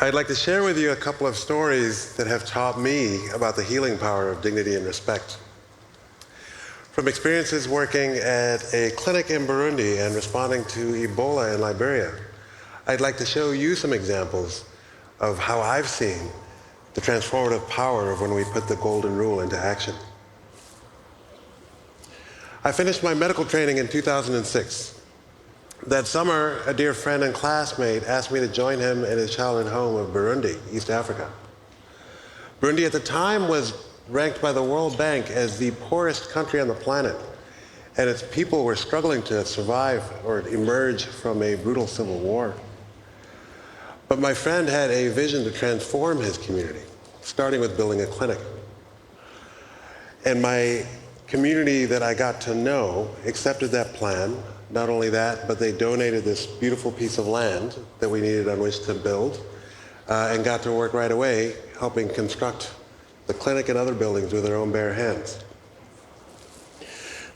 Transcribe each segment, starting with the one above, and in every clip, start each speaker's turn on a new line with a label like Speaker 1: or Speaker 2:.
Speaker 1: I'd like to share with you a couple of stories that have taught me about the healing power of dignity and respect. From experiences working at a clinic in Burundi and responding to Ebola in Liberia, I'd like to show you some examples of how I've seen the transformative power of when we put the golden rule into action. I finished my medical training in 2006. That summer, a dear friend and classmate asked me to join him in his childhood home of Burundi, East Africa. Burundi at the time was ranked by the World Bank as the poorest country on the planet, and its people were struggling to survive or emerge from a brutal civil war. But my friend had a vision to transform his community, starting with building a clinic. And my community that I got to know accepted that plan. Not only that, but they donated this beautiful piece of land that we needed on which to build, and got to work right away helping construct the clinic and other buildings with their own bare hands.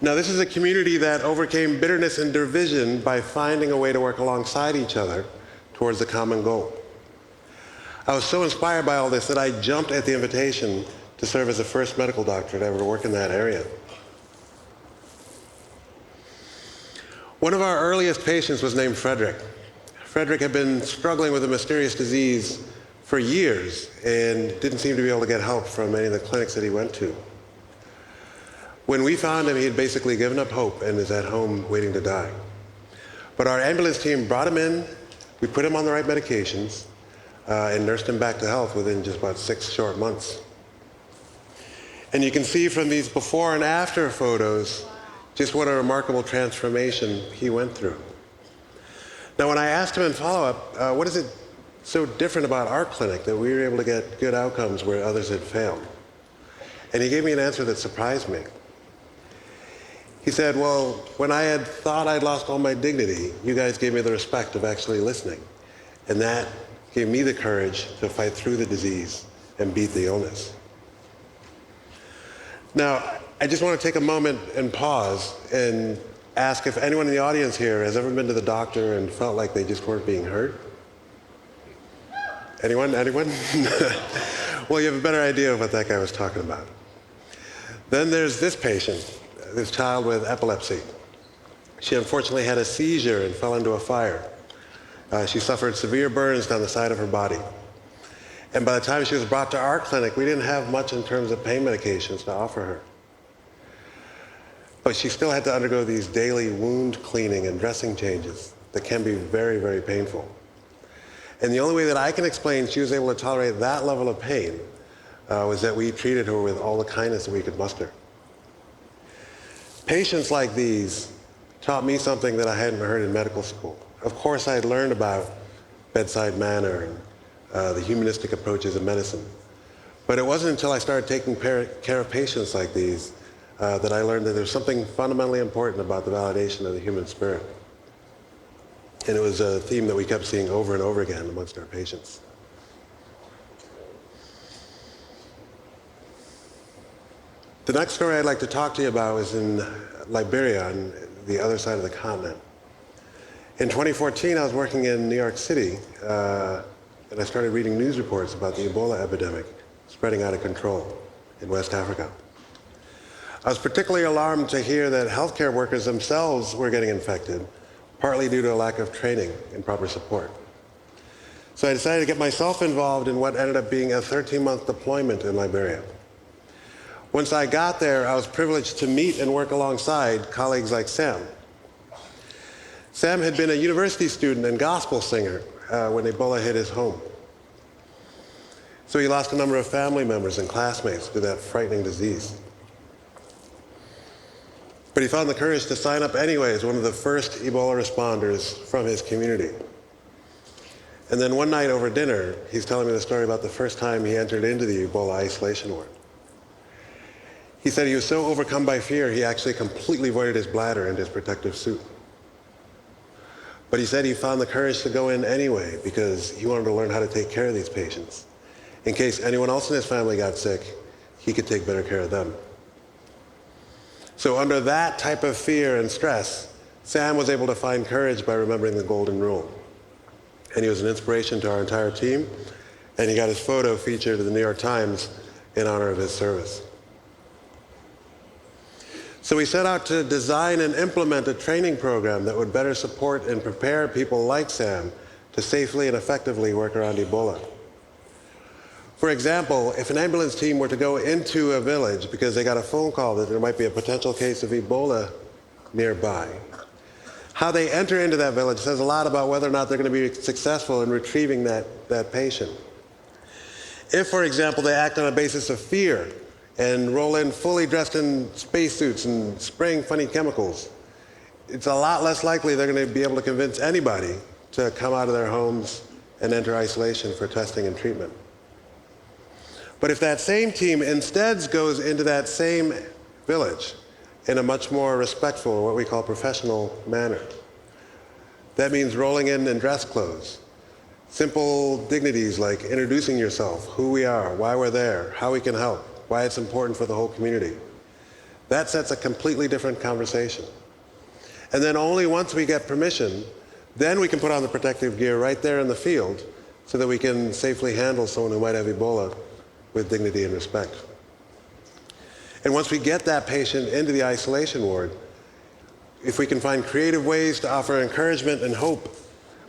Speaker 1: Now, this is a community that overcame bitterness and division by finding a way to work alongside each other towards the common goal. I was so inspired by all this that I jumped at the invitation to serve as the first medical doctor to ever work in that area. One of our earliest patients was named Frederick. Frederick had been struggling with a mysterious disease for years and didn't seem to be able to get help from any of the clinics that he went to. When we found him, he had basically given up hope and is at home waiting to die. But our ambulance team brought him in, we put him on the right medications, and nursed him back to health within just about 6 short months. And you can see from these before and after photos just what a remarkable transformation he went through. Now, when I asked him in follow-up, what is it so different about our clinic that we were able to get good outcomes where others had failed? And he gave me an answer that surprised me. He said, well, when I had thought I'd lost all my dignity, you guys gave me the respect of actually listening. And that gave me the courage to fight through the disease and beat the illness. Now, I just want to take a moment and pause and ask if anyone in the audience here has ever been to the doctor and felt like they just weren't being heard? Anyone? Anyone? Well, you have a better idea of what that guy was talking about. Then there's this patient, this child with epilepsy. She unfortunately had a seizure and fell into a fire. She suffered severe burns down the side of her body. And by the time she was brought to our clinic, we didn't have much in terms of pain medications to offer her. But she still had to undergo these daily wound cleaning and dressing changes that can be very, very painful. And the only way that I can explain she was able to tolerate that level of pain was that we treated her with all the kindness that we could muster. Patients like these taught me something that I hadn't heard in medical school. Of course, I had learned about bedside manner and the humanistic approaches of medicine. But it wasn't until I started taking care of patients like these that I learned that there's something fundamentally important about the validation of the human spirit. And it was a theme that we kept seeing over and over again amongst our patients. The next story I'd like to talk to you about is in Liberia, on the other side of the continent. In 2014, I was working in New York City, and I started reading news reports about the Ebola epidemic spreading out of control in West Africa. I was particularly alarmed to hear that healthcare workers themselves were getting infected, partly due to a lack of training and proper support. So I decided to get myself involved in what ended up being a 13-month deployment in Liberia. Once I got there, I was privileged to meet and work alongside colleagues like Sam. Sam had been a university student and gospel singer when Ebola hit his home. So he lost a number of family members and classmates to that frightening disease. But he found the courage to sign up anyway as one of the first Ebola responders from his community. And then one night over dinner, he's telling me the story about the first time he entered into the Ebola isolation ward. He said he was so overcome by fear, he actually completely voided his bladder and his protective suit. But he said he found the courage to go in anyway because he wanted to learn how to take care of these patients. In case anyone else in his family got sick, he could take better care of them. So under that type of fear and stress, Sam was able to find courage by remembering the golden rule. And he was an inspiration to our entire team and he got his photo featured in the New York Times in honor of his service. So we set out to design and implement a training program that would better support and prepare people like Sam to safely and effectively work around Ebola. For example, if an ambulance team were to go into a village because they got a phone call that there might be a potential case of Ebola nearby, how they enter into that village says a lot about whether or not they're going to be successful in retrieving that patient. If, for example, they act on a basis of fear and roll in fully dressed in spacesuits and spraying funny chemicals, it's a lot less likely they're going to be able to convince anybody to come out of their homes and enter isolation for testing and treatment. But if that same team instead goes into that same village in a much more respectful, what we call professional manner, that means rolling in dress clothes, simple dignities like introducing yourself, who we are, why we're there, how we can help, why it's important for the whole community. That sets a completely different conversation. And then only once we get permission, then we can put on the protective gear right there in the field so that we can safely handle someone who might have Ebola with dignity and respect. And once we get that patient into the isolation ward, if we can find creative ways to offer encouragement and hope,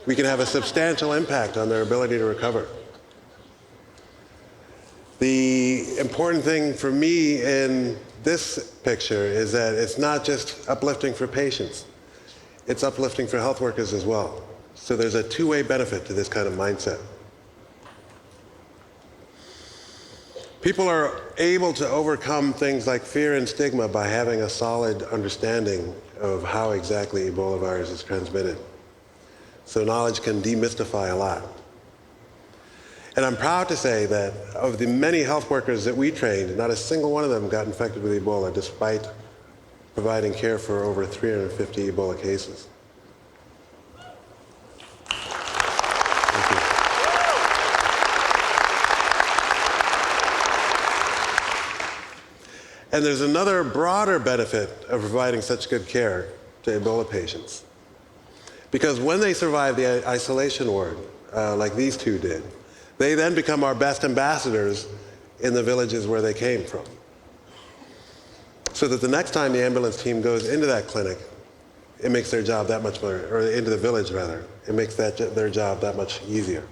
Speaker 1: we can have a substantial impact on their ability to recover. The important thing for me in this picture is that it's not just uplifting for patients, it's uplifting for health workers as well. So there's a two-way benefit to this kind of mindset. People are able to overcome things like fear and stigma by having a solid understanding of how exactly Ebola virus is transmitted. So knowledge can demystify a lot. And I'm proud to say that of the many health workers that we trained, not a single one of them got infected with Ebola, despite providing care for over 350 Ebola cases. Thank you. And there's another broader benefit of providing such good care to Ebola patients. Because when they survive the isolation ward, like these two did, they then become our best ambassadors in the villages where they came from. So that the next time the ambulance team goes into that clinic, it makes their job that much better, or into the village rather, it makes their job that much easier.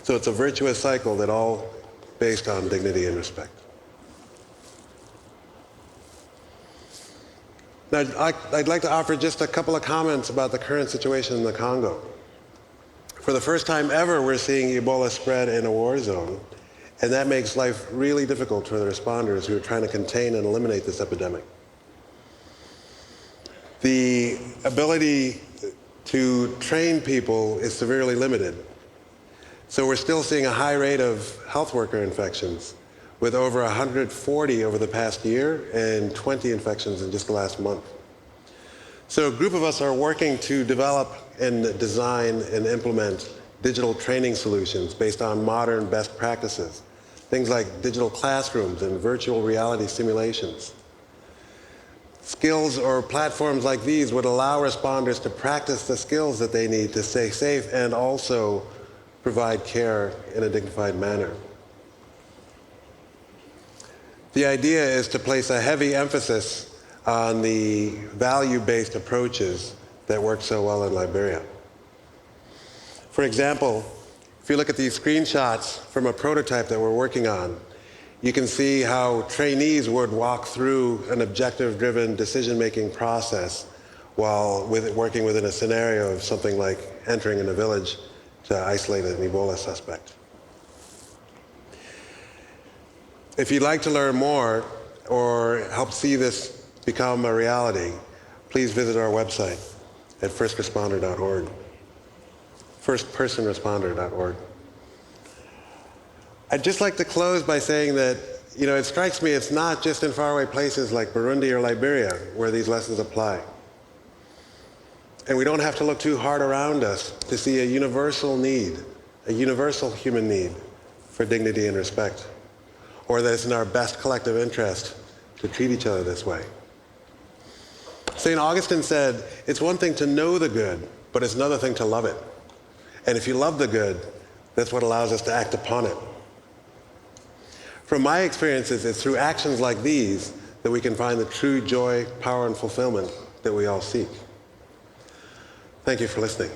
Speaker 1: So it's a virtuous cycle that all based on dignity and respect. Now, I'd like to offer just a couple of comments about the current situation in the Congo. For the first time ever, we're seeing Ebola spread in a war zone, and that makes life really difficult for the responders who are trying to contain and eliminate this epidemic. The ability to train people is severely limited. So we're still seeing a high rate of health worker infections, with over 140 over the past year and 20 infections in just the last month. So a group of us are working to develop and design and implement digital training solutions based on modern best practices, things like digital classrooms and virtual reality simulations. Skills or platforms like these would allow responders to practice the skills that they need to stay safe and also provide care in a dignified manner. The idea is to place a heavy emphasis on the value-based approaches that work so well in Liberia. For example, if you look at these screenshots from a prototype that we're working on, you can see how trainees would walk through an objective-driven decision-making process while working within a scenario of something like entering in a village to isolate an Ebola suspect. If you'd like to learn more or help see this become a reality, please visit our website at firstresponder.org, firstpersonresponder.org. I'd just like to close by saying that, it strikes me it's not just in faraway places like Burundi or Liberia where these lessons apply. And we don't have to look too hard around us to see a universal need, a universal human need for dignity and respect, or that it's in our best collective interest to treat each other this way. St. Augustine said, it's one thing to know the good, but it's another thing to love it. And if you love the good, That's what allows us to act upon it. From my experiences, it's through actions like these that we can find the true joy, power, and fulfillment that we all seek. Thank you for listening.